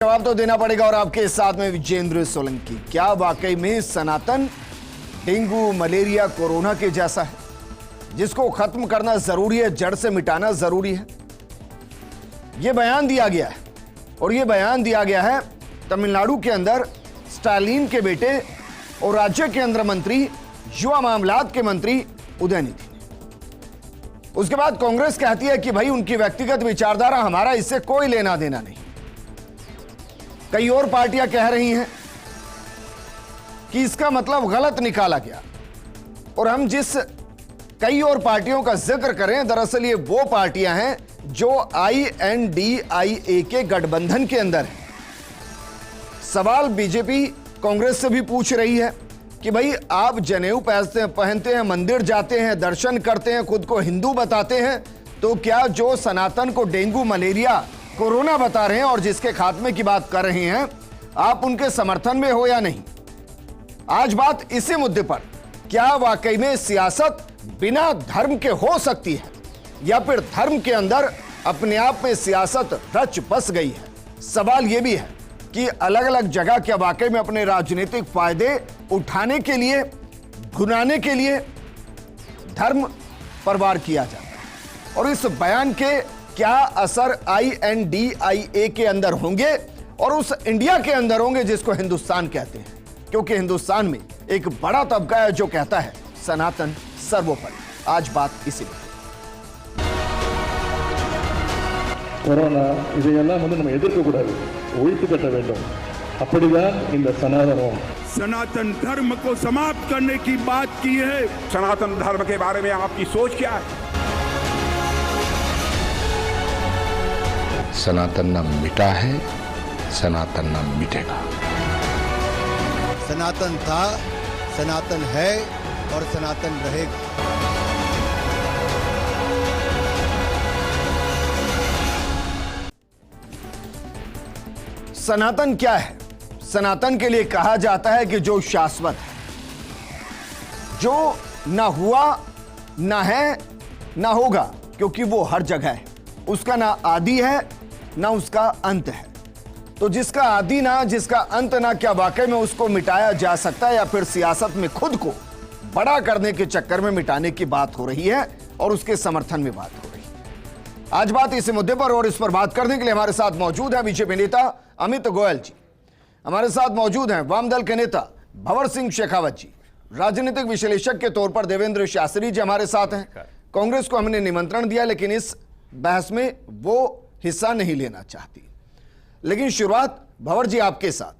जवाब तो देना पड़ेगा और आपके साथ में विजेंद्र सोलंकी। क्या वाकई में सनातन डेंगू मलेरिया कोरोना के जैसा है जिसको खत्म करना जरूरी है, जड़ से मिटाना जरूरी है? यह बयान दिया गया है और यह बयान दिया गया है तमिलनाडु के अंदर स्टालिन के बेटे और राज्य के अंदर मंत्री युवा मामलात के मंत्री उदयनिधि ने। उसके बाद कांग्रेस कहती है कि भाई उनकी व्यक्तिगत विचारधारा, हमारा इससे कोई लेना देना नहीं। कई और पार्टियां कह रही हैं कि इसका मतलब गलत निकाला गया। और हम जिस कई और पार्टियों का जिक्र करें, दरअसल ये वो पार्टियां हैं जो INDIA के गठबंधन के अंदर है। सवाल बीजेपी कांग्रेस से भी पूछ रही है कि भाई आप जनेऊ पहनते हैं, मंदिर जाते हैं, दर्शन करते हैं, खुद को हिंदू बताते हैं, तो क्या जो सनातन को डेंगू मलेरिया कोरोना बता रहे हैं और जिसके खात्मे की बात कर रहे हैं, आप उनके समर्थन में हो या नहीं? आज बात इसी मुद्दे पर, क्या वाकई में सियासत बिना धर्म के हो सकती है या फिर धर्म के अंदर अपने आप में सियासत रच बस गई है? सवाल यह भी है कि अलग अलग जगह क्या वाकई में अपने राजनीतिक फायदे उठाने के लिए, भुनाने के लिए धर्म पर वार किया जाता है? और इस बयान के क्या असर INDIA के अंदर होंगे और उस इंडिया के अंदर होंगे जिसको हिंदुस्तान कहते हैं? क्योंकि हिंदुस्तान में एक बड़ा तबका है जो कहता है सनातन सर्वोपरि। आज बात इसी में। கொரோனா இதையெல்லாம் நம்ம எதிர்க்க கூடாது, ஒழித்து கட்ட வேண்டும். அப்படிதான் இந்த சனாதனம் सनातन धर्म को समाप्त करने की बात की है। सनातन धर्म के बारे में आपकी सोच क्या है? सनातन न मिटा है, सनातन न मिटेगा। सनातन था, सनातन है और सनातन रहेगा। सनातन क्या है? सनातन के लिए कहा जाता है कि जो शाश्वत है, जो ना हुआ, ना है, ना होगा, क्योंकि वो हर जगह है। उसका ना आदि है ना उसका अंत है। तो जिसका आदि ना, जिसका अंत ना, क्या वाकई में उसको मिटाया जा सकता है या फिर सियासत में खुद को बड़ा करने के चक्कर में मिटाने की बात हो रही है और उसके समर्थन में बात हो रही है? आज बात इसी मुद्दे पर और इस पर बात करने के लिए हमारे साथ मौजूद है बीजेपी नेता अमित गोयल जी, हमारे साथ मौजूद हैं वामदल के नेता भंवर सिंह शेखावत जी, राजनीतिक विश्लेषक के तौर पर देवेंद्र शास्त्री जी हमारे साथ हैं। कांग्रेस को हमने निमंत्रण दिया लेकिन इस बहस में वो हिस्सा नहीं लेना चाहती। लेकिन शुरुआत भंवर जी आपके साथ,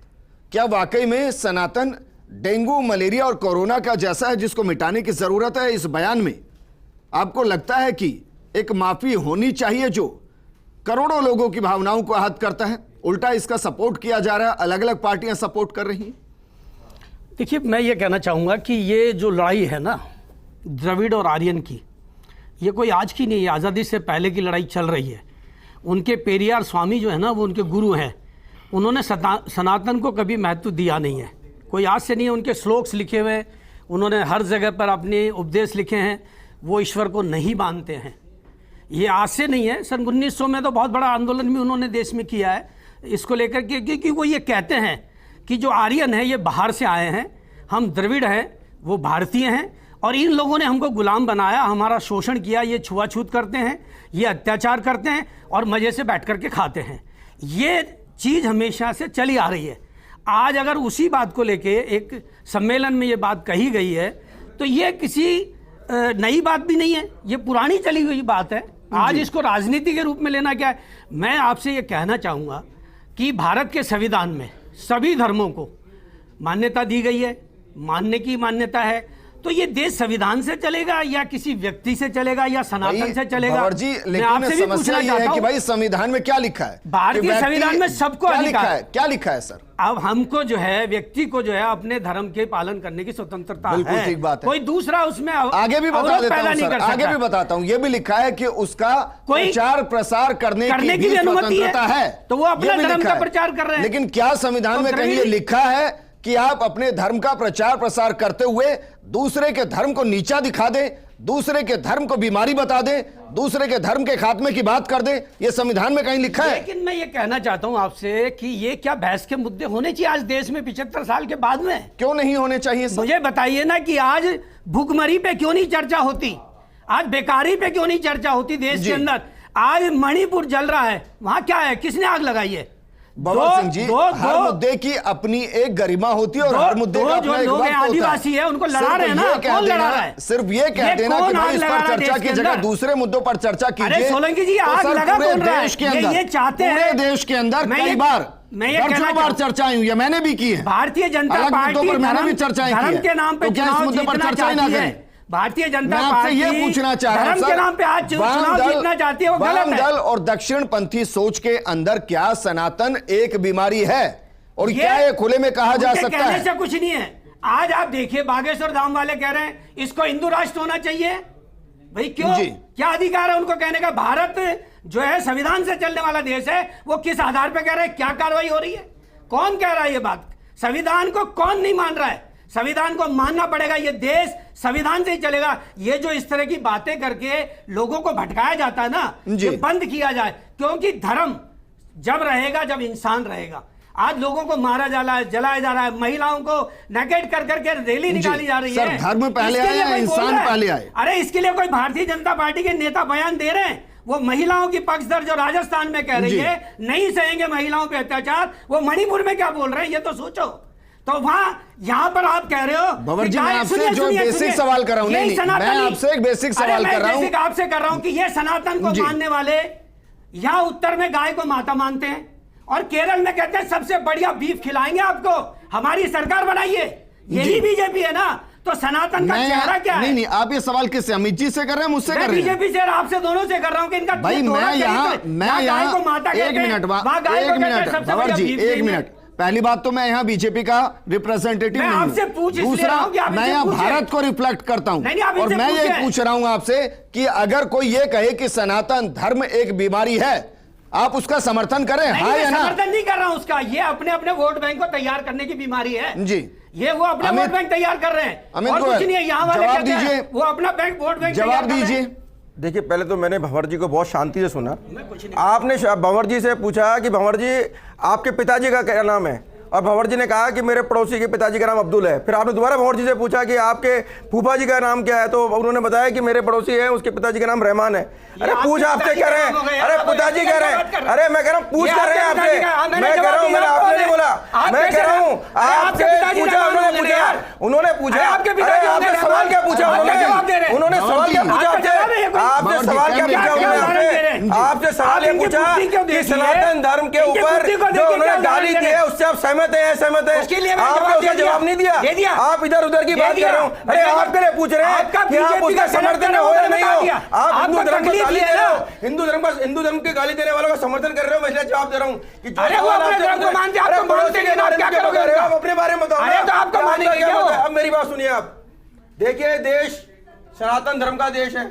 क्या वाकई में सनातन डेंगू मलेरिया और कोरोना का जैसा है जिसको मिटाने की जरूरत है? इस बयान में आपको लगता है कि एक माफी होनी चाहिए जो करोड़ों लोगों की भावनाओं को आहत करता है? उल्टा इसका सपोर्ट किया जा रहा है, अलग अलग पार्टियां सपोर्ट कर रही हैं। देखिए, मैं ये कहना चाहूँगा कि ये जो लड़ाई है ना द्रविड़ और आर्यन की, ये कोई आज की नहीं है, आज़ादी से पहले की लड़ाई चल रही है। उनके पेरियार स्वामी जो है ना, वो उनके गुरु हैं, उन्होंने सनातन को कभी महत्व दिया नहीं है। कोई आज से नहीं है, उनके श्लोक्स लिखे हुए हैं, उन्होंने हर जगह पर अपने उपदेश लिखे हैं। वो ईश्वर को नहीं मानते हैं। ये आज से नहीं है, सन 1900 में तो बहुत बड़ा आंदोलन भी उन्होंने देश में किया है इसको लेकर के, क्योंकि वो ये कहते हैं कि जो आर्यन है ये बाहर से आए हैं, हम द्रविड़ हैं, वो भारतीय हैं और इन लोगों ने हमको गुलाम बनाया, हमारा शोषण किया, ये छुआछूत करते हैं, ये अत्याचार करते हैं और मज़े से बैठ करके खाते हैं। ये चीज़ हमेशा से चली आ रही है। आज अगर उसी बात को लेके एक सम्मेलन में ये बात कही गई है तो ये किसी नई बात भी नहीं है, ये पुरानी चली हुई बात है। आज इसको राजनीति के रूप में लेना क्या है? मैं आपसे ये कहना चाहूँगा कि भारत के संविधान में सभी धर्मों को मान्यता दी गई है, मानने की मान्यता है। तो ये देश संविधान से चलेगा या किसी व्यक्ति से चलेगा या सनातन से चलेगा? भंवर जी, लेकिन समस्या ये है कि भाई संविधान में क्या लिखा है? भारतीय संविधान में सबको अधिकार है। क्या लिखा है सर? अब हमको जो है, व्यक्ति को जो है अपने धर्म के पालन करने की स्वतंत्रता है। बिल्कुल ठीक बात है। कोई दूसरा उसमें आगे भी बता देता हूं सर, आगे भी बताता हूं। ये भी लिखा है कि उसका प्रचार प्रसार करने की भी स्वतंत्रता है, तो वो अपने धर्म का प्रचार कर रहे हैं। लेकिन क्या संविधान में कहीं लिखा है कि आप अपने धर्म का प्रचार प्रसार करते हुए दूसरे के धर्म को नीचा दिखा दें, दूसरे के धर्म को बीमारी बता दें, दूसरे के धर्म के खात्मे की बात कर दें, ये संविधान में कहीं लिखा है? लेकिन मैं ये कहना चाहता हूं आपसे कि ये क्या बहस के मुद्दे होने चाहिए आज देश में 75 साल के बाद में? क्यों नहीं होने चाहिए सर? मुझे बताइए ना कि आज भूखमरी पे क्यों नहीं चर्चा होती, आज बेकारी पे क्यों नहीं चर्चा होती देश के अंदर? आज मणिपुर जल रहा है, वहां क्या है, किसने आग लगाई है? भंवर सिंह जी, हर मुद्दे की अपनी एक गरिमा होती है और हर मुद्दे का अपना एक वक्त होता है। आदिवासी है, उनको लड़ा रहे हैं ना, कौन लड़ा रहा है? सिर्फ ये कह देना कि भाई इस पर चर्चा की जगह दूसरे मुद्दों पर चर्चा कीजिए। अरे सोलंकी जी, आग लगा कौन रहा है? देश के अंदर, ये चाहते हैं पूरे देश के अंदर कई बार दर्जनों बार चर्चाएं हुई है, मैंने भी की है। भारतीय जनता पार्टी मैंने भी चर्चाएं की धर्म के नाम पे क्या इस मुद्दे पर चर्चा ना करें? भारतीय जनता पार्टी ये पूछना चाह रहा धर्म के नाम पे आज चुनाव जीतना चाहती है, वो गलत है। दल और दक्षिणपंथी सोच के अंदर क्या सनातन एक बीमारी है और क्या ये खुले में कहा जा सकता है? कहने से कुछ नहीं है। आज आप देखिए, बागेश्वर धाम वाले कह रहे हैं इसको हिंदू राष्ट्र होना चाहिए। भाई क्यों? क्या अधिकार है उनको कहने का? भारत जो है संविधान से चलने वाला देश है, वो किस आधार पर कह रहे हैं? क्या कार्रवाई हो रही है? कौन कह रहा है ये बात? संविधान को कौन नहीं मान रहा है? संविधान को मानना पड़ेगा, ये देश संविधान से ही चलेगा। ये जो इस तरह की बातें करके लोगों को भटकाया जाता है ना, ये बंद किया जाए, क्योंकि धर्म जब रहेगा जब इंसान रहेगा। आज लोगों को मारा जलाया जा रहा है, महिलाओं को नेकेट कर करके रैली निकाली जा रही है। धर्म पहले आए या इंसान पहले आए? अरे इसके लिए कोई भारतीय जनता पार्टी के नेता बयान दे रहे हैं? वो महिलाओं की पक्षधर जो राजस्थान में कह रही है नहीं सहेंगे महिलाओं पे अत्याचार, वो मणिपुर में क्या बोल रहे हैं ये तो सोचो। तो वहां यहां पर आप कह रहे हो भंवर जी, मैं आपसे जो बेसिक सवाल कर रहा हूं, नहीं मैं आपसे एक बेसिक सवाल कर रहा हूं, आपसे कर रहा हूं कि ये सनातन को मानने वाले यहां उत्तर में गाय को माता मानते हैं और केरल में कहते हैं सबसे बढ़िया बीफ खिलाएंगे आपको, हमारी सरकार बनाइए। यही बीजेपी है ना? तो सनातन का चेहरा क्या है? नहीं, आप ये सवाल किससे, अमित जी से कर रहे हैं, मुझसे कर रहे हैं? बीजेपी से, आपसे, दोनों से कर रहा हूं कि इनका भाई मैं यहाँ एक मिनट, एक मिनट। पहली बात तो मैं यहाँ बीजेपी का रिप्रेजेंटेटिव नहीं हूं। दूसरा, मैं यहाँ भारत को रिफ्लेक्ट करता हूं और मैं ये पूछ रहा हूं आपसे कि अगर कोई ये कहे कि सनातन धर्म एक बीमारी है, आप उसका समर्थन करें? हाँ या ना? समर्थन नहीं कर रहा हूं उसका। ये अपने अपने वोट बैंक को तैयार करने की बीमारी है जी। ये वो अपना वोट बैंक तैयार कर रहे हैं और कुछ नहीं है। यहाँ वाले जवाब दीजिए, वो अपना बैंक वोट बैंक जवाब दीजिए। देखिए, पहले तो मैंने भंवर जी को बहुत शांति से सुना। आपने भंवर जी से पूछा कि भंवर जी आपके पिताजी का क्या नाम है, और भंवर जी ने कहा कि मेरे पड़ोसी के पिताजी का नाम अब्दुल है। फिर आपने दोबारा भंवर जी से पूछा कि आपके फूफा जी का नाम क्या है, तो उन्होंने बताया कि मेरे पड़ोसी है, उसके पिताजी का नाम रहमान है। अरे पूछ आपसे कह रहे हैं, अरे पिताजी कह रहे हैं, अरे मैं कह रहा हूँ पूछ कर रहे हैं आपसे, मैं कह रहा हूँ, मैंने आपने नहीं बोला, मैं कह रहा हूँ आपसे पूछा, उन्होंने पूछा, आपने सवाल क्या पूछा, उन्होंने सवाल क्या पूछा आपसे सवाल क्या पूछा, आपसे सवाल ये पूछा कि सनातन धर्म के ऊपर जो उन्होंने गाली दी है उससे आप सहमत है? सहमत है? आपने उसका जवाब नहीं दिया, आप इधर उधर की बात कर रहे हो। अरे आपके लिए पूछ रहे हैं कि आप उसका समर्थन हो या नहीं हो? आप हिंदू धर्म को गाली दे रहे हो, हिंदू धर्म के गाली देने वालों का समर्थन कर रहे हो। मैं जवाब दे रहा हूँ कि आप अपने बारे में बताओ। अब मेरी बात सुनिए, आप देखिए, देश सनातन धर्म का देश है।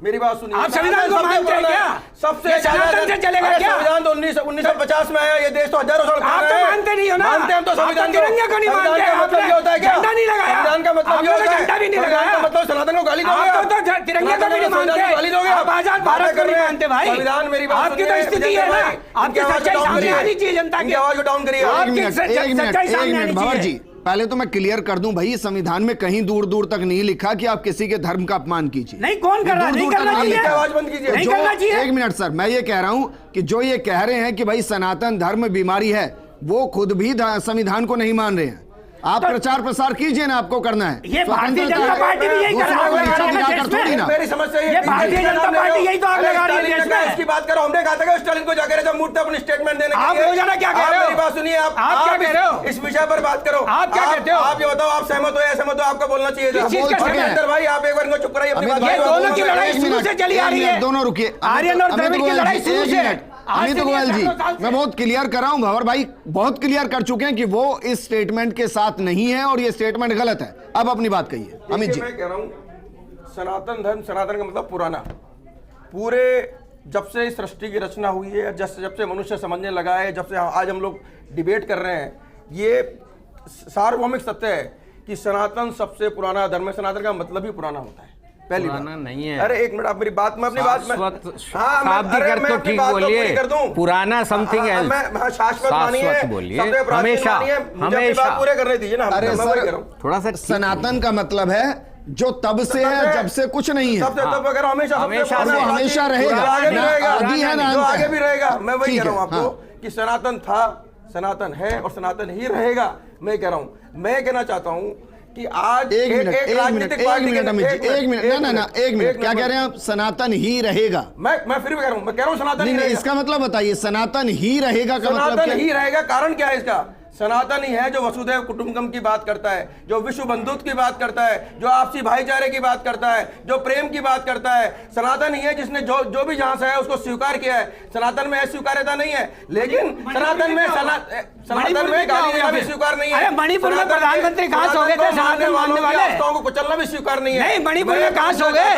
मेरी बात सुनिए, आप संविधान को मानते हैं क्या? सबसे सनातन से चलेगा क्या? संविधान तो 1950 में आया, ये देश तो हजारों साल आप तो मानते नहीं हो ना? मानते हम तो संविधान तिरंगे को नहीं मानते। का मतलब ये होता है क्या? झंडा नहीं लगाया। संविधान का मतलब ये होता है, झंडा भी नहीं लगाया। मतलब सनातन को गाली दोगे? आप तो तिरंगे को भी नहीं मानते, गाली दोगे? आप आजाद भारत को नहीं मानते भाई। संविधान, मेरी बात आपकी तो स्थिति है ना, आपकी सच्चाई सामने आनी चाहिए जनता की। आवाज को डाउन करिए। एक मिनट भंवर जी, पहले तो मैं क्लियर कर दूं भाई, संविधान में कहीं दूर दूर तक नहीं लिखा कि आप किसी के धर्म का अपमान कीजिए। नहीं, कौन कर रहा है? नहीं करना चाहिए, आवाज बंद कीजिए, नहीं करना चाहिए। एक मिनट सर, मैं ये कह रहा हूं कि जो ये कह रहे हैं कि भाई सनातन धर्म बीमारी है, वो खुद भी संविधान को नहीं मान रहे हैं। आप प्रचार प्रसार कीजिए ना, आपको करना है। ये भारतीय जनता पार्टी भी यही कर रहा है। मेरी समस्या ये भारतीय जनता पार्टी यही तो आग लगा रही है देश में। इसकी बात करो, हमने कहा था कि स्टालिन को जाकर जब मूर्त अपनी स्टेटमेंट देने के आप रोजाना क्या कह रहे हो? मेरी बात सुनिए, आप क्या कह रहे हो? इस विषय पर बात करो। आप क्या कहते हो? आप ये बताओ, आप सहमत हो या असहमत हो? आपको बोलना चाहिए था। भाई आप एक बार इनको चुप कराइए, अपनी बात। दोनों की लड़ाई शुरू से चली आ रही है। दोनों रुकिए, आर्यन और द्रविड़ की लड़ाई शुरू से। अमित गोयल जी, मैं बहुत क्लियर कर रहा हूं, भंवर भाई बहुत क्लियर कर चुके हैं कि वो इस स्टेटमेंट के साथ नहीं है और ये स्टेटमेंट गलत है। अब अपनी बात कहिए अमित जी। मैं कह रहा हूं, सनातन धर्म, सनातन का मतलब पुराना, पूरे जब से इस सृष्टि की रचना हुई है, जब से मनुष्य समझने लगा है, जब से आज हम लोग डिबेट कर रहे हैं, ये सार्वभौमिक सत्य है कि सनातन सबसे पुराना धर्म है। सनातन का मतलब ही पुराना होता है। पहली पुराना बात नहीं है। अरे एक मिनट, आप मेरी बात में अपनी बात में शाब्दिक अर्थ तो ठीक बोलिए, पुराना समथिंग है, शाश्वत मानिए, हमेशा हमेशा पूरे करने दीजिए ना। अरे सर, थोड़ा सा सनातन का मतलब है जो तब से है, जब से कुछ नहीं है, सबसे तब वगैरह हमेशा हमेशा रहेगा, आदि है ना, आगे भी रहेगा। मैं वही कह रहा हूँ आपको हाँ। कि सनातन था, सनातन है और सनातन ही रहेगा। मैं कह रहा हूँ, मैं कहना चाहता हूँ कि आज एक मिनट अमित जी, एक मिनट ना एक मिनट, क्या कह रहे हैं आप? सनातन ही रहेगा। मैं फिर भी कह रहा हूँ, मैं कह रहा हूँ सनातन ही नहीं, रहेगा। इसका मतलब बताइए, सनातन ही रहेगा का मतलब सनातन क्या? ही रहेगा, कारण क्या है इसका? सनातन ही है जो वसुधैव कुटुंबकम की बात करता है, जो विश्व बंधुत्व की बात करता है, जो आपसी भाईचारे की बात करता है, जो प्रेम की बात करता है। सनातन ही है जिसने जो भी जहां से है उसको स्वीकार किया है। सनातन में अस्वीकार्यता नहीं है, लेकिन सनातन में गाली देना भी स्वीकार नहीं है। मणिपुर में प्रधानमंत्री कहां सो गए थे सनातन मानने वाले? आस्थाओं को कुचलना भी स्वीकार नहीं है। नहीं, मणिपुर में कहां सो गए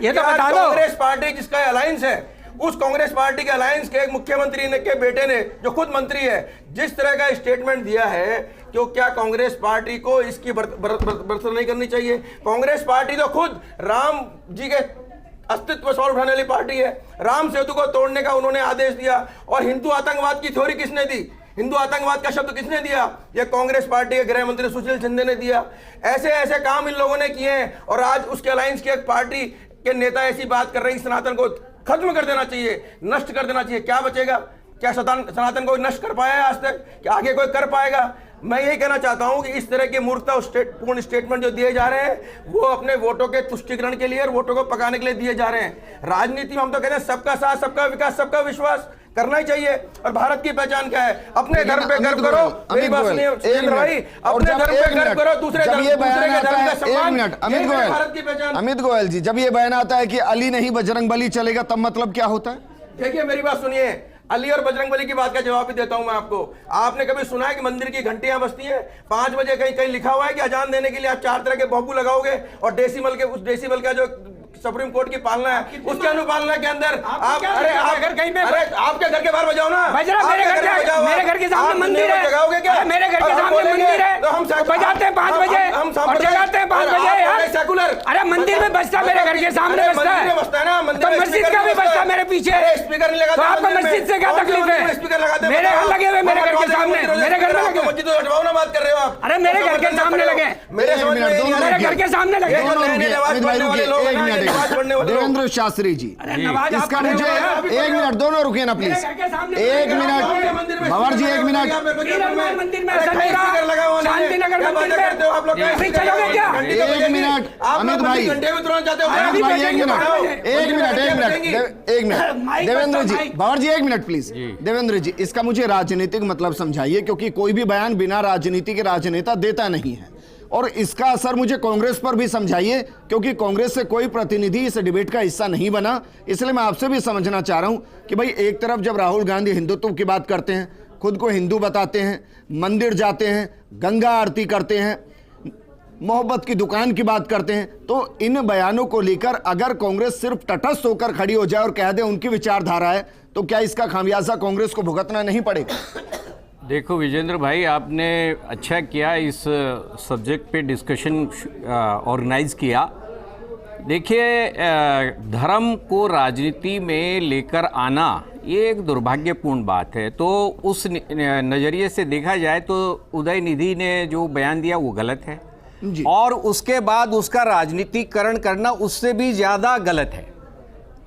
ये तो बता दो। कांग्रेस पार्टी जिसका अलायंस है, उस कांग्रेस पार्टी के अलायंस के एक मुख्यमंत्री ने के बेटे ने, जो खुद मंत्री है, जिस तरह का स्टेटमेंट दिया है, क्यों क्या कांग्रेस पार्टी को इसकी बरतरफ नहीं करनी चाहिए? कांग्रेस पार्टी तो खुद राम जी के अस्तित्व सवाल उठाने वाली पार्टी है। राम सेतु को तोड़ने का उन्होंने आदेश दिया। और हिंदू आतंकवाद की थ्योरी किसने दी? हिंदू आतंकवाद का शब्द किसने दिया? यह कांग्रेस पार्टी के गृह मंत्री सुशील चंद्र ने दिया। ऐसे ऐसे काम इन लोगों ने किए हैं और आज उसके अलायंस की एक पार्टी के नेता ऐसी बात कर रहे हैं, सनातन को खत्म कर देना चाहिए, नष्ट कर देना चाहिए। क्या बचेगा? क्या सनातन को नष्ट कर पाया है आज तक? क्या आगे कोई कर पाएगा? मैं यही कहना चाहता हूं कि इस तरह के मूर्खता पूर्ण स्टेटमेंट जो दिए जा रहे हैं, वो अपने वोटों के तुष्टिकरण के लिए और वोटों को पकाने के लिए दिए जा रहे हैं। राजनीति में हम तो कहते हैं सबका साथ, सबका विकास, सबका विश्वास करना ही चाहिए। और भारत की पहचान क्या है? अपने धर्म पे गर्व करो। मेरी बात सुनिए भाई, अपने धर्म पे गर्व करो, दूसरे के धर्म का सम्मान। अमित गोयल जी, जब ये बयान आता है कि अली नहीं बजरंग बली चलेगा, तब मतलब क्या होता है? देखिए मेरी बात सुनिए, अली और बजरंगबली की बात का जवाब भी देता हूं मैं आपको। आपने कभी सुना है कि मंदिर की घंटियां बजती हैं 5 बजे? कहीं कहीं लिखा हुआ है कि अजान देने के लिए आप 4 तरह के भोंपू लगाओगे और उस डेसिबल का जो सुप्रीम कोर्ट की पालना है, उसके अनुपालना के अंदर आप आपके घर के बाहर बजाओ ना। मेरे घर के सामने मंदिर है, जगाओगे क्या? मेरे घर के सामने मंदिर है, तो हम बजाते हैं 5 बजे और जगाते हैं 5 बजे यार। सेकुलर, अरे मंदिर में बजता, मेरे घर के सामने बजता है ना, मस्जिद का भी बजता मेरे पीछे। स्पीकर नहीं लगाते, तो आपको मस्जिद से क्या तकलीफ है? स्पीकर लगाते मेरे घर लगे हुए, मेरे घर के सामने, मेरे घर में लगे। मस्जिद तो हटवाओ ना, बात कर रहे हो आप। अरे मेरे घर के सामने लगे, मेरे घर के सामने लगे। देवेंद्र शास्त्री जी, इसका मुझे एक मिनट, दोनों रुकिए ना प्लीज, एक मिनट भंवर जी, एक मिनट। मंदिर में शांतिनगर मंदिर में चलोगे क्या? एक मिनट अमित भाई, एक मिनट देवेंद्र जी, भंवर जी एक मिनट प्लीज। देवेंद्र जी, इसका मुझे राजनीतिक मतलब समझाइए, क्योंकि कोई भी बयान बिना राजनीति के राजनेता देता नहीं है। और इसका असर मुझे कांग्रेस पर भी समझाइए, क्योंकि कांग्रेस से कोई प्रतिनिधि इस डिबेट का हिस्सा नहीं बना। इसलिए मैं आपसे भी समझना चाह रहा हूं कि भाई, एक तरफ जब राहुल गांधी हिंदुत्व की बात करते हैं, खुद को हिंदू बताते हैं, मंदिर जाते हैं, गंगा आरती करते हैं, मोहब्बत की दुकान की बात करते हैं, तो इन बयानों को लेकर अगर कांग्रेस सिर्फ तटस्थ होकर खड़ी हो जाए और कह दे उनकी विचारधारा है, तो क्या इसका खामियाजा कांग्रेस को भुगतना नहीं पड़ेगा? देखो विजेंद्र भाई, आपने अच्छा किया इस सब्जेक्ट पे डिस्कशन ऑर्गेनाइज किया। देखिए, धर्म को राजनीति में लेकर आना ये एक दुर्भाग्यपूर्ण बात है। तो उस नज़रिए से देखा जाए तो उदय निधि ने जो बयान दिया वो गलत है, और उसके बाद उसका राजनीतिकरण करना उससे भी ज़्यादा गलत है।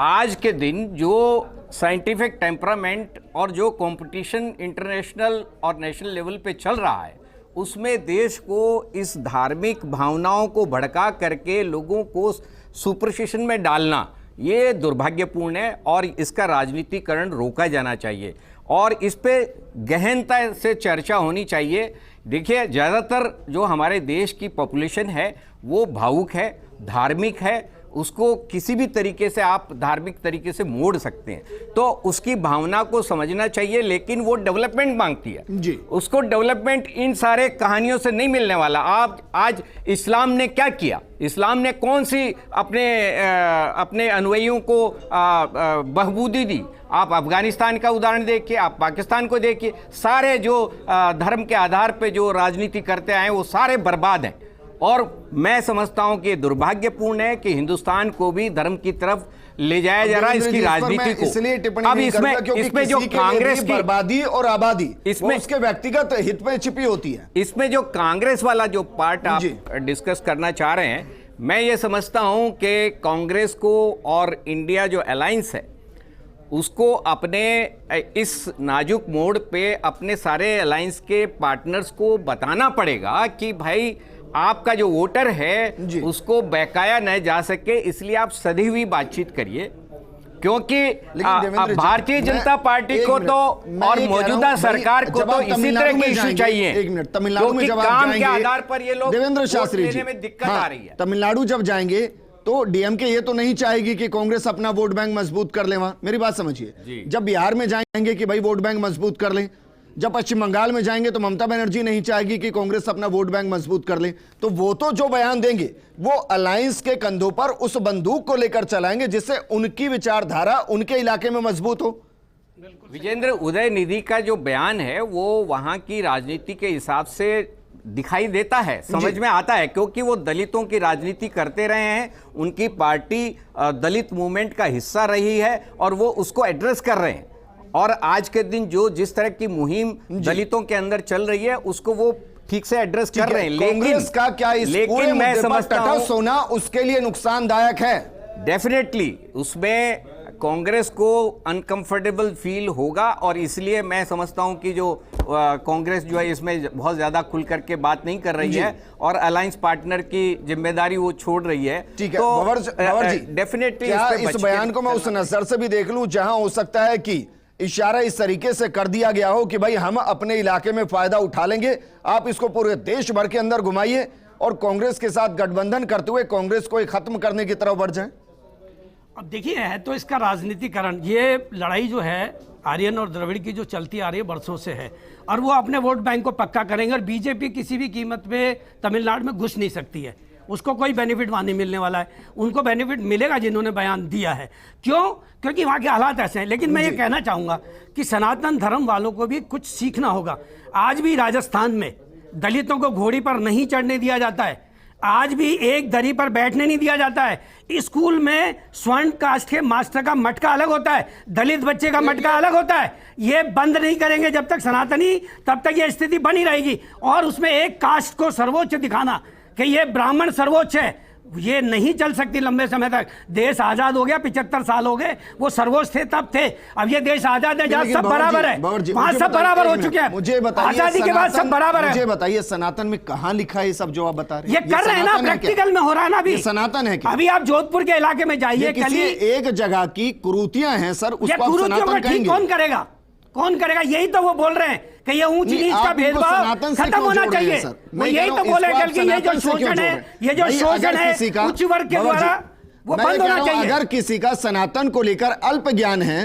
आज के दिन जो साइंटिफिक टेम्परामेंट और जो कंपटीशन इंटरनेशनल और नेशनल लेवल पे चल रहा है, उसमें देश को इस धार्मिक भावनाओं को भड़का करके लोगों को सुपरस्टिशन में डालना ये दुर्भाग्यपूर्ण है, और इसका राजनीतिकरण रोका जाना चाहिए और इस पे गहनता से चर्चा होनी चाहिए। देखिए, ज़्यादातर जो हमारे देश की पॉपुलेशन है वो भावुक है, धार्मिक है, उसको किसी भी तरीके से आप धार्मिक तरीके से मोड़ सकते हैं, तो उसकी भावना को समझना चाहिए। लेकिन वो डेवलपमेंट मांगती है जी, उसको डेवलपमेंट इन सारे कहानियों से नहीं मिलने वाला। आप आज इस्लाम ने क्या किया? इस्लाम ने कौन सी अपने अनुयायियों को बहबूदी दी? आप अफगानिस्तान का उदाहरण देखिए, आप पाकिस्तान को देखिए, सारे जो धर्म के आधार पे जो राजनीति करते आए वो सारे बर्बाद हैं। और मैं समझता हूं कि ये दुर्भाग्यपूर्ण है कि हिंदुस्तान को भी धर्म की तरफ ले जाया जा रहा है, इसकी राजनीति को। इसलिए टिप्पणी अब नहीं करूंगा क्योंकि इसमें जो किसी के कांग्रेस लिए की बर्बादी और आबादी इसमें उसके व्यक्तिगत हित में छिपी होती है। इसमें जो कांग्रेस वाला जो पार्ट आप डिस्कस करना चाह रहे हैं, मैं ये समझता हूं कि कांग्रेस को और इंडिया जो अलायंस है उसको अपने इस नाजुक मोड़ पे अपने सारे अलायंस के पार्टनर्स को बताना पड़ेगा कि भाई आपका जो वोटर है उसको बहकाया न जा सके, इसलिए आप सधी हुई बातचीत करिए, क्योंकि भारतीय जनता पार्टी को तो और मौजूदा सरकार को तो इसी तरह के इश्यू चाहिए। एक मिनट, तमिलनाडु में जब आप काम के जाएंगे आधार पर ये लोग देवेंद्र शास्त्री जी में दिक्कत आ रही है। तमिलनाडु जब जाएंगे तो डीएमके ये तो नहीं चाहेगी कि कांग्रेस अपना वोट बैंक मजबूत कर ले वहां, मेरी बात समझिए। जब बिहार में जाएंगे कि भाई वोट बैंक मजबूत कर लें, जब पश्चिम बंगाल में जाएंगे तो ममता बनर्जी नहीं चाहेगी कि कांग्रेस अपना वोट बैंक मजबूत कर ले। तो वो तो जो बयान देंगे वो अलायंस के कंधों पर उस बंदूक को लेकर चलाएंगे जिससे उनकी विचारधारा उनके इलाके में मजबूत हो। विजेंद्र, उदय निधि का जो बयान है वो वहां की राजनीति के हिसाब से दिखाई देता है, समझ में आता है, क्योंकि वो दलितों की राजनीति करते रहे हैं, उनकी पार्टी दलित मूवमेंट का हिस्सा रही है और वो उसको एड्रेस कर रहे हैं। और आज के दिन जो जिस तरह की मुहिम दलितों के अंदर चल रही है उसको वो ठीक से एड्रेस कर रहे हैं। कांग्रेस का क्या इस पूरे मैं मुद्दे पर समझता हूं तटस्थ होना उसके लिए नुकसानदायक है? डेफिनेटली उसमें कांग्रेस को अनकंफर्टेबल फील होगा और इसलिए मैं समझता हूं कि जो कांग्रेस जो है इसमें बहुत ज्यादा खुल करके बात नहीं कर रही है और अलायंस पार्टनर की जिम्मेदारी वो छोड़ रही है। ठीक है, तो भंवर जी डेफिनेटली क्या इस बयान को मैं उस नजर से भी देख लूं जहां हो सकता है कि इशारा इस तरीके से कर दिया गया हो कि भाई हम अपने इलाके में फायदा उठा लेंगे, आप इसको पूरे देश भर के अंदर घुमाइए और कांग्रेस के साथ गठबंधन करते हुए कांग्रेस को खत्म करने की तरफ बढ़ जाए? अब देखिए, है तो इसका राजनीतिकरण। ये लड़ाई जो है आर्यन और द्रविड़ की जो चलती आ रही है बरसों से है और वो अपने वोट बैंक को पक्का करेंगे और बीजेपी किसी भी कीमत पे तमिलनाडु में घुस नहीं सकती है, उसको कोई बेनिफिट वहाँ नहीं मिलने वाला है। उनको बेनिफिट मिलेगा जिन्होंने बयान दिया है। क्यों? क्योंकि वहाँ के हालात ऐसे हैं। लेकिन मैं ये कहना चाहूँगा कि सनातन धर्म वालों को भी कुछ सीखना होगा। आज भी राजस्थान में दलितों को घोड़ी पर नहीं चढ़ने दिया जाता है, आज भी एक दरी पर बैठने नहीं दिया जाता है। स्कूल में स्वर्ण कास्ट के मास्टर का मटका अलग होता है, दलित बच्चे का मटका अलग होता है। ये बंद नहीं करेंगे जब तक सनातनी, तब तक ये स्थिति बनी रहेगी। और उसमें एक कास्ट को सर्वोच्च दिखाना कि ये ब्राह्मण सर्वोच्च है, ये नहीं चल सकती लंबे समय तक। देश आजाद हो गया, 75 साल हो गए, वो सर्वोच्च थे तब थे। अब ये देश आजाद है जहाँ सब बराबर है, वहाँ सब बराबर हो चुके हैं। मुझे बताइए, आजादी के बाद सब बराबर है। मुझे बताइए सनातन में कहाँ लिखा है ये सब जो आप बता रहे हैं? ये कर रहे हैं ना, प्रैक्टिकल में हो रहा है ना अभी। सनातन है क्या? अभी आप जोधपुर के इलाके में जाइए, किसी एक जगह की कुरीतियां हैं सर, उसको आप सनातन कहेंगे? कौन करेगा? कौन करेगा? यही तो वो बोल रहे हैं कि ये ऊंच नीच का भेदभाव खत्म होना चाहिए। वो यही तो बोले कि ये जो शोषण है, ये जो शोषण है उच्च वर्ग के द्वारा, वो बंद होना चाहिए। अगर किसी का सनातन को लेकर अल्प ज्ञान है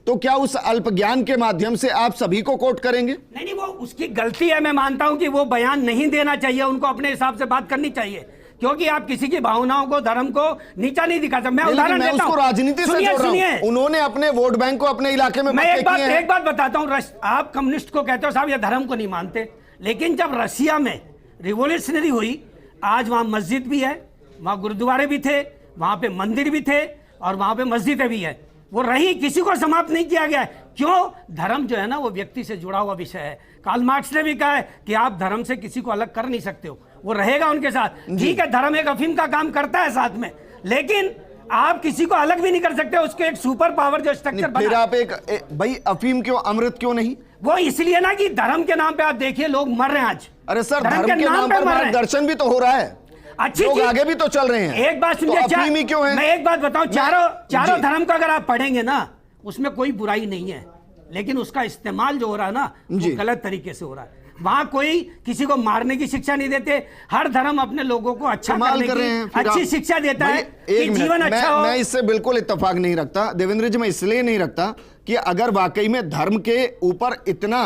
तो क्या उस अल्प ज्ञान के माध्यम से आप सभी को कोट करेंगे? नहीं, वो उसकी गलती है। मैं मानता हूं कि वो बयान नहीं देना चाहिए, उनको अपने हिसाब से बात करनी चाहिए, क्योंकि आप किसी की भावनाओं को, धर्म को नीचा नहीं दिखा सकते। मैं उदाहरण देता हूं, राजनीति से जोड़ रहा हूं। उन्होंने अपने वोट बैंक को अपने इलाके में मैं एक बात बताता हूं। आप कम्युनिस्ट को कहते हो साहब ये धर्म को नहीं मानते, लेकिन जब रशिया में रिवोल्यूशनरी हुई, आज वहां मस्जिद भी है, वहां गुरुद्वारे भी थे, वहां पे मंदिर भी थे और वहां पे मस्जिदें भी है। वो रही, किसी को समाप्त नहीं किया गया है। क्यों? धर्म जो है ना वो व्यक्ति से जुड़ा हुआ विषय है। कार्ल मार्क्स ने भी कहा है कि आप धर्म से किसी को अलग कर नहीं सकते हो, वो रहेगा उनके साथ। ठीक है, धर्म एक अफीम का काम करता है साथ में, लेकिन आप किसी को अलग भी नहीं कर सकते। उसके एक सुपर पावर जो स्ट्रक्चर बना। फिर आप भाई अफीम क्यों, अमृत क्यों नहीं? वो इसलिए ना कि धर्म के नाम पे आप देखिए लोग मर रहे हैं आज। अरे सर, धर्म के नाम पर दर्शन भी तो हो रहा है, अच्छी लोग आगे भी तो चल रहे हैं। एक बात सुनिए, तो क्यों है? मैं एक बात बताऊं, चारों धर्म को अगर आप पढ़ेंगे ना उसमें कोई बुराई नहीं है, लेकिन उसका इस्तेमाल जो हो रहा है ना वो गलत तरीके से हो रहा है। वहां कोई किसी को मारने की शिक्षा नहीं देते, हर धर्म अपने लोगों को अच्छा करने की अच्छी शिक्षा देता है कि जीवन अच्छा हो। मैं इससे बिल्कुल इत्तेफाक नहीं रखता देवेंद्र जी, मैं इसलिए नहीं रखता कि अगर वाकई में धर्म के ऊपर इतना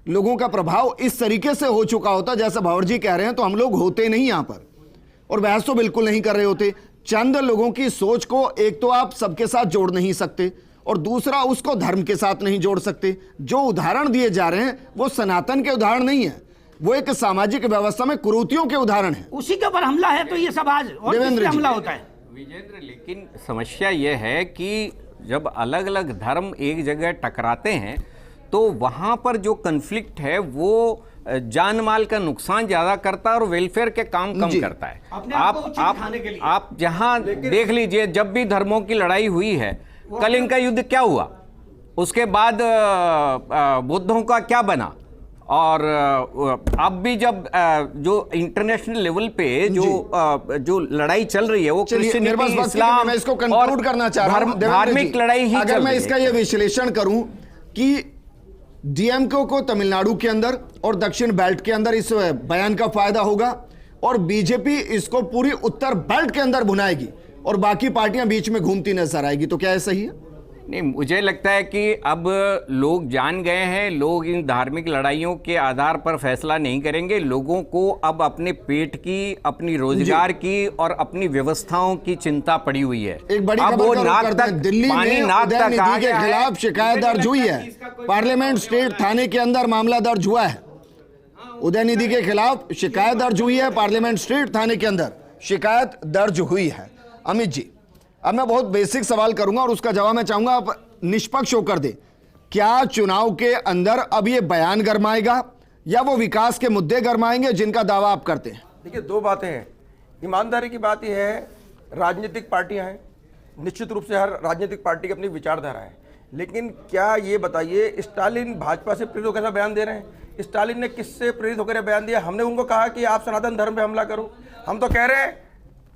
लोगों का प्रभाव इस तरीके से हो चुका होता जैसा भंवर जी कह रहे हैं, तो हम लोग होते नहीं यहां पर और बहस तो बिल्कुल नहीं कर रहे होते। चंद लोगों की सोच को एक तो आप सबके साथ जोड़ नहीं सकते और दूसरा उसको धर्म के साथ नहीं जोड़ सकते। जो उदाहरण दिए जा रहे हैं वो सनातन के उदाहरण नहीं है। वो एक सामाजिक व्यवस्था में कुरीतियों के उदाहरण है। उसी के ऊपर हमला है, तो ये सब आज और किस देवेंद्र पे जी। हमला होता है? विजेंद्र, लेकिन समस्या यह है कि जब अलग अलग धर्म एक जगह टकराते हैं तो वहाँ पर जो कन्फ्लिक्ट है वो जान माल का नुकसान ज़्यादा करता है और वेलफेयर के काम कम करता है। आप जहाँ देख लीजिए, जब भी धर्मों की लड़ाई हुई है, कलिंग का युद्ध क्या हुआ, उसके बाद बुद्धों का क्या बना, और अब भी जब जो इंटरनेशनल लेवल पे जो लड़ाई चल रही है वो क्रिश्चियनिटी, इस्लाम, मैं इसको कंक्लूड करना चाह रहा हूं। धार्मिक लड़ाई ही अगर मैं इसका ये विश्लेषण करूं कि डीएमके को तमिलनाडु के अंदर और दक्षिण बेल्ट के अंदर इस बयान का फायदा होगा और बीजेपी इसको पूरी उत्तर बेल्ट के अंदर भुनाएगी और बाकी पार्टियां बीच में घूमती नजर आएगी, तो क्या ये सही है? नहीं, मुझे लगता है कि अब लोग जान गए हैं, लोग इन धार्मिक लड़ाइयों के आधार पर फैसला नहीं करेंगे। लोगों को अब अपने पेट की, अपनी रोजगार की और अपनी व्यवस्थाओं की चिंता पड़ी हुई है। एक बड़ी खबर का रुख करते हैं। दिल्ली में उदयनिधि के खिलाफ शिकायत दर्ज हुई है। पार्लियामेंट स्टेट थाने के अंदर मामला दर्ज हुआ है। उदयनिधि के खिलाफ शिकायत दर्ज हुई है, पार्लियामेंट स्टेट थाने के अंदर शिकायत दर्ज हुई है। अमित जी, अब मैं बहुत बेसिक सवाल करूंगा और उसका जवाब मैं चाहूंगा आप निष्पक्ष होकर दे। क्या चुनाव के अंदर अब ये बयान गरमाएगा या वो विकास के मुद्दे गरमाएंगे जिनका दावा आप करते हैं? देखिए, दो बातें हैं। ईमानदारी की बात यह है, राजनीतिक पार्टियां हैं, निश्चित रूप से हर राजनीतिक पार्टी की अपनी विचारधारा है, लेकिन क्या ये बताइए, स्टालिन भाजपा से प्रेरित होकर बयान दे रहे हैं? स्टालिन ने किससे प्रेरित होकर बयान दिया? हमने उनको कहा कि आप सनातन धर्म पे हमला करो। हम तो कह रहे हैं,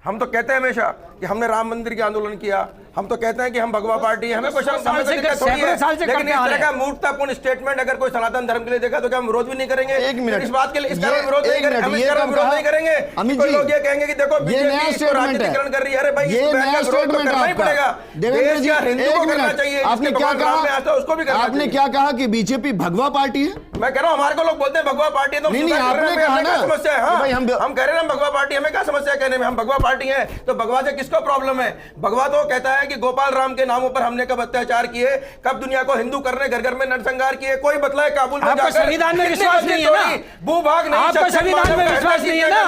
हम तो कहते हैं हमेशा कि हमने राम मंदिर के आंदोलन किया, हम तो कहते हैं कि हम भगवा पार्टी है, हमें कोई दिक्कत थोड़ी है। लेकिन इस तरह का मूर्खतापूर्ण स्टेटमेंट अगर कोई सनातन धर्म के लिए देखा तो क्या हम विरोध भी नहीं करेंगे? एक मिनट, इस बात के लिए इसका विरोध नहीं करेंगे, हम इसका विरोध नहीं करेंगे। कोई लोग ये कहेंगे कि देखो बीजेपी इसको राजनीतिकरण कर रही है। अरे भाई, ये नया स्टेटमेंट करना ही पड़ेगा। देवेंद्र जी, हिंदू को करना चाहिए, आपने क्या कहा? उसको भी करना। आपने क्या कहा कि बीजेपी भगवा पार्टी है? मैं कह रहा हूँ, हमारे को लोग बोलते हैं भगवा पार्टी है, तो नहीं, आपने कहा ना समस्या है। भाई हम कह रहे हैं भगवा पार्टी, हमें क्या समस्या कहने में? हम भगवा पार्टी है तो भगवा से किसको प्रॉब्लम है? भगवा तो कहता है कि गोपाल राम के नामों पर हमने कब अत्याचार किए, कब दुनिया को हिंदू करने घर घर में नरसंहार किए। कोई बतलाए काबुल में जाकर संविधान में विश्वास नहीं है ना? भूभाग नहीं, आपका संविधान में विश्वास नहीं है ना?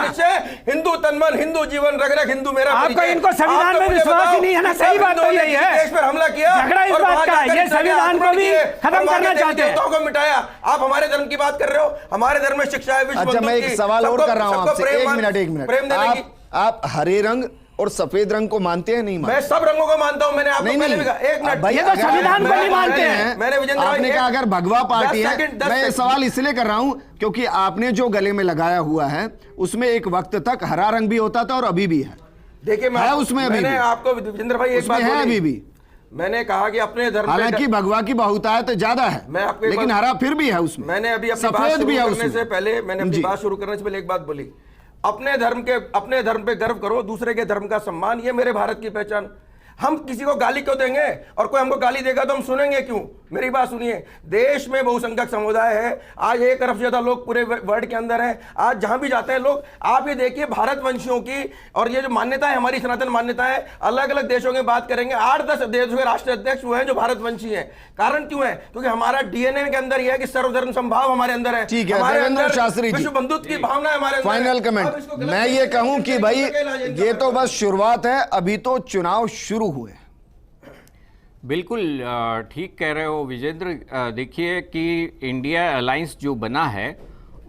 हिंदू तनमन, हिंदू जीवन, रग रग हिंदू मेरा। आपका इनको संविधान में विश्वास ही नहीं है ना? सही बात तो यही है। देश पर हमला किया, झगड़ा इस बात का है, ये संविधान को भी खत्म करना चाहते हैं, को मिटाया। आप हमारे धर्म की बात कर रहे हो, हमारे धर्म में शिक्षा है। अच्छा, मैं एक सवाल और कर रहा हूं आपसे, एक मिनट। आप हरे रंग और सफेद रंग को मानते हैं? नहीं मानते? मैं सब रंगों को मानता हूं। मैंने आपको पहले भी कहा, एक मिनट, ये तो संविधान को नहीं मानते हैं। मैंने विजेंद्र आपने कहा अगर भगवा पार्टी है, मैं ये सवाल इसलिए कर रहा हूं क्योंकि आपने जो गले में लगाया हुआ है उसमें एक वक्त तक हरा रंग भी होता था और अभी भी है। देखिए, मैं उसमें अभी मैंने आपको विजेंद्र भाई एक बात है, अभी भी मैंने कहा कि अपने धर्म, हालांकि भगवा की बहुतायत ज्यादा है, लेकिन हरा फिर भी है उसमें। मैंने अभी अपनी सफेद भी है उसमें। से पहले मैंने अपनी बात शुरू करने से पहले एक बात बोली, अपने धर्म पे गर्व करो, दूसरे के धर्म का सम्मान, ये मेरे भारत की पहचान। हम किसी को गाली क्यों देंगे? और कोई हमको गाली देगा तो हम सुनेंगे क्यों? मेरी बात सुनिए, देश में बहुसंख्यक समुदाय है, आज 1 अरब से ज्यादा लोग पूरे वर्ल्ड के अंदर हैं। आज जहां भी जाते हैं लोग, आप ये देखिए भारतवंशियों की और ये जो मान्यता है, हमारी सनातन मान्यता है, अलग अलग देशों की बात करेंगे, 8-10 देशों के राष्ट्र अध्यक्ष हुए हैं जो भारतवंशी हैं। कारण क्यों है? क्योंकि हमारा डीएनए के अंदर यह है कि सर्वधर्म संभाव हमारे अंदर है। ठीक है देवेंद्र शास्त्री जी, विश्व बंधुत्व की भावना है हमारे अंदर। फाइनल कमेंट मैं ये कहूं कि भाई ये तो बस शुरुआत है, अभी तो चुनाव शुरू हुए। बिल्कुल ठीक कह रहे हो विजेंद्र। देखिए कि इंडिया अलायंस जो बना है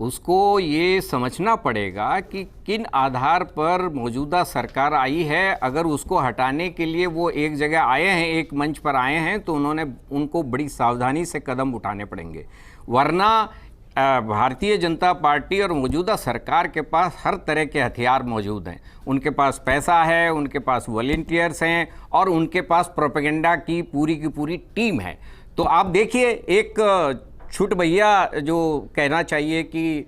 उसको ये समझना पड़ेगा कि किन आधार पर मौजूदा सरकार आई है। अगर उसको हटाने के लिए वो एक जगह आए हैं, एक मंच पर आए हैं, तो उनको बड़ी सावधानी से कदम उठाने पड़ेंगे, वरना भारतीय जनता पार्टी और मौजूदा सरकार के पास हर तरह के हथियार मौजूद हैं। उनके पास पैसा है, उनके पास वॉलंटियर्स हैं और उनके पास प्रोपेगेंडा की पूरी टीम है। तो आप देखिए, एक छुट भैया जो कहना चाहिए कि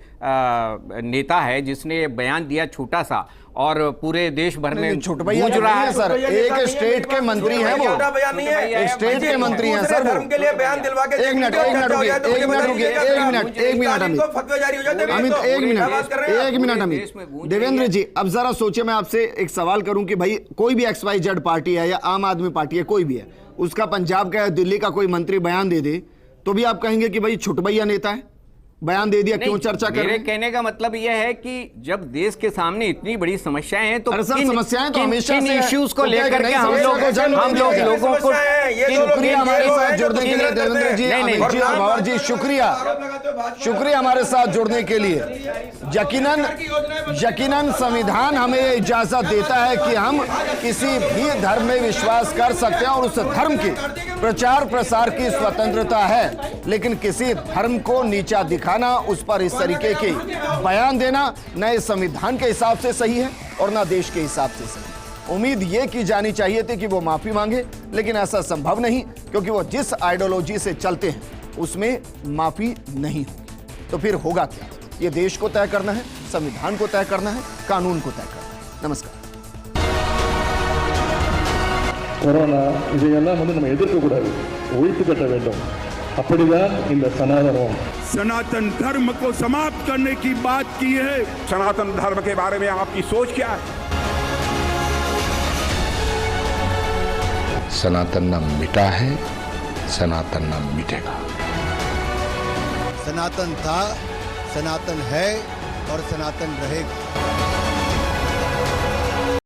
नेता है जिसने बयान दिया छोटा सा और पूरे देश भर में छुट भैया गूंज रहा है सर, एक स्टेट के मंत्री हैं वो, एक स्टेट के मंत्री हैं सर वो। के लिए बयान दिलवा के एक मिनट अमित, देवेंद्र जी, अब जरा सोचिए, मैं आपसे एक सवाल करूं कि भाई कोई भी XYZ पार्टी है या आम आदमी पार्टी है, कोई भी है, उसका पंजाब का या दिल्ली का कोई मंत्री बयान दे दे तो भी आप कहेंगे कि भाई छुट भैया नेता है? बयान दे दिया, क्यों नहीं, चर्चा कर रहे मेरे हैं? कहने का मतलब यह है कि जब देश के सामने इतनी बड़ी समस्याएं हैं तो अरे सर, समस्याएं तो हमेशा से हैं। इश्यूज को तो क्या लेकर नई के हम समस्या को जन्म नहीं दिया गया? लोगों को शुक्रिया हमारे साथ जुड़ने के लिए देवेंद्र जी, नहीं, अमित जी और भंवर जी, शुक्रिया हमारे साथ जुड़ने के लिए। यकीनन संविधान हमें इजाजत देता है कि हम किसी भी धर्म में विश्वास कर सकते हैं और उस धर्म के प्रचार प्रसार की स्वतंत्रता है, लेकिन किसी धर्म को नीचा दिखाना, उस पर इस तरीके के बयान देना न इस संविधान के हिसाब से सही है और न देश के हिसाब से सही। उम्मीद ये की जानी चाहिए थी कि वो माफी मांगे, लेकिन ऐसा संभव नहीं, क्योंकि वो जिस आइडियोलॉजी से चलते हैं उसमें माफी नहीं होगी। तो फिर होगा क्या? ये देश को तय करना है, संविधान को तय करना है, कानून को तय करना है। नमस्कार। கொரோனா இதையெல்லாம் நம்ம எதிர்க்கக்கூடாது, ஒழித்து கட்ட வேண்டும். அப்படிதான் இந்த சனாதனம். सनातन धर्म को समाप्त करने की बात की है। सनातन धर्म के बारे में आपकी सोच क्या है? सनातन न मिटा है, सनातन न मिटेगा। सनातन था, सनातन है और सनातन रहेगा।